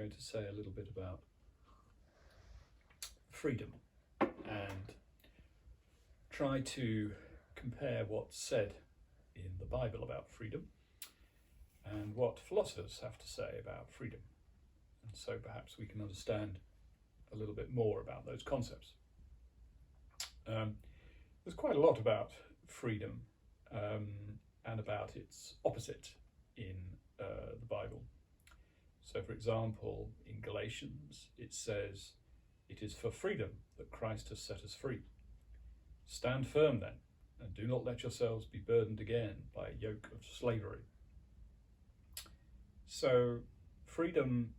going to say a little bit about freedom and try to compare what's said in the Bible about freedom and what philosophers have to say about freedom. And so perhaps we can understand a little bit more about those concepts. There's quite a lot about freedom and about its opposite in the Bible. So, for example, in Galatians, it says, "It is for freedom that Christ has set us free. Stand firm then, and do not let yourselves be burdened again by a yoke of slavery." So, freedom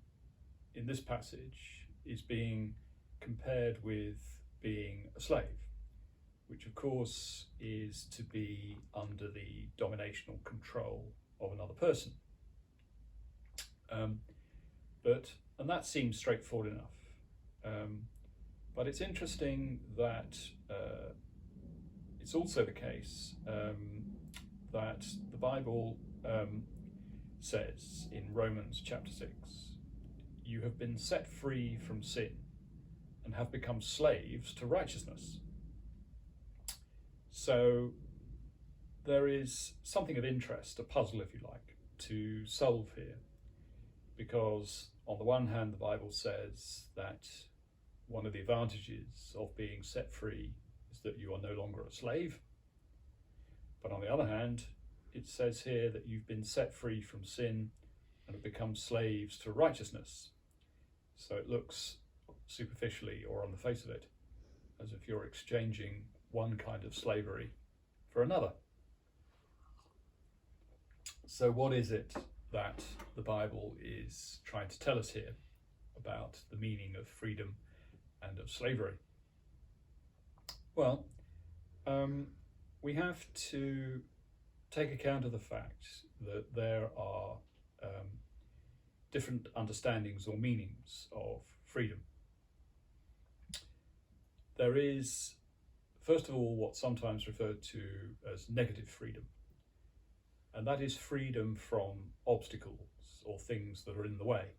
in this passage is being compared with being a slave, which of course is to be under the dominational control of another person. And that seems straightforward enough. But it's interesting that it's also the case that the Bible says in Romans chapter 6, "You have been set free from sin and have become slaves to righteousness." So there is something of interest, a puzzle if you like, to solve here. Because on the one hand, the Bible says that one of the advantages of being set free is that you are no longer a slave. But on the other hand, it says here that you've been set free from sin and have become slaves to righteousness. So it looks superficially, or on the face of it, as if you're exchanging one kind of slavery for another. So what is it that the Bible is trying to tell us here about the meaning of freedom and of slavery? Well, we have to take account of the fact that there are different understandings or meanings of freedom. There is, first of all, what's sometimes referred to as negative freedom. And that is freedom from obstacles or things that are in the way.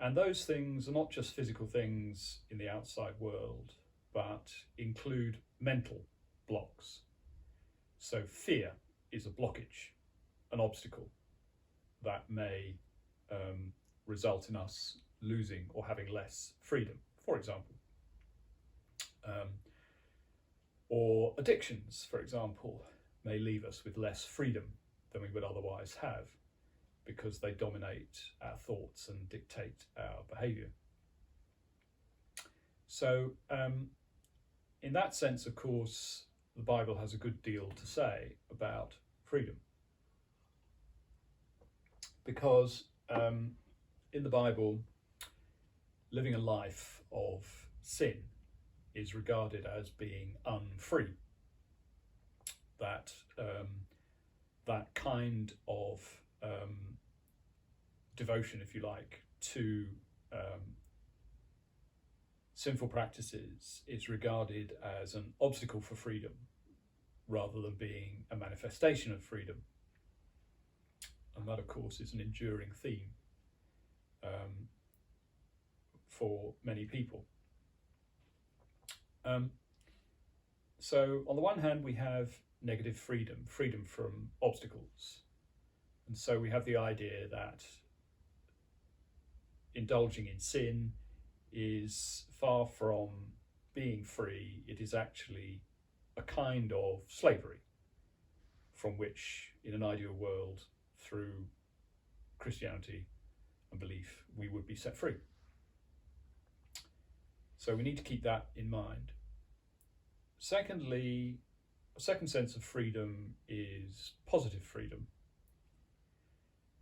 And those things are not just physical things in the outside world, but include mental blocks. So fear is a blockage, an obstacle that may result in us losing or having less freedom, for example. Or addictions, for example, may leave us with less freedom than we would otherwise have because they dominate our thoughts and dictate our behaviour. So in that sense, of course, the Bible has a good deal to say about freedom. Because in the Bible, living a life of sin is regarded as being unfree. That kind of devotion, if you like, to sinful practices is regarded as an obstacle for freedom rather than being a manifestation of freedom. And that, of course, is an enduring theme for many people. So on the one hand, we have negative freedom from obstacles. And so we have the idea that indulging in sin is far from being free. It is actually a kind of slavery from which, in an ideal world, through Christianity and belief, we would be set free. So we need to keep that in mind. Secondly, a second sense of freedom is positive freedom.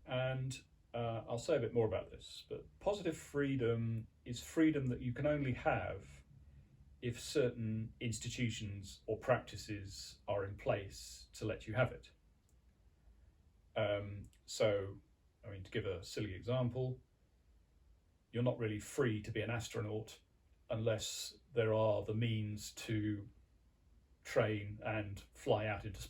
And I'll say a bit more about this, but positive freedom is freedom that you can only have if certain institutions or practices are in place to let you have it. To give a silly example, you're not really free to be an astronaut unless there are the means to train and fly out into space.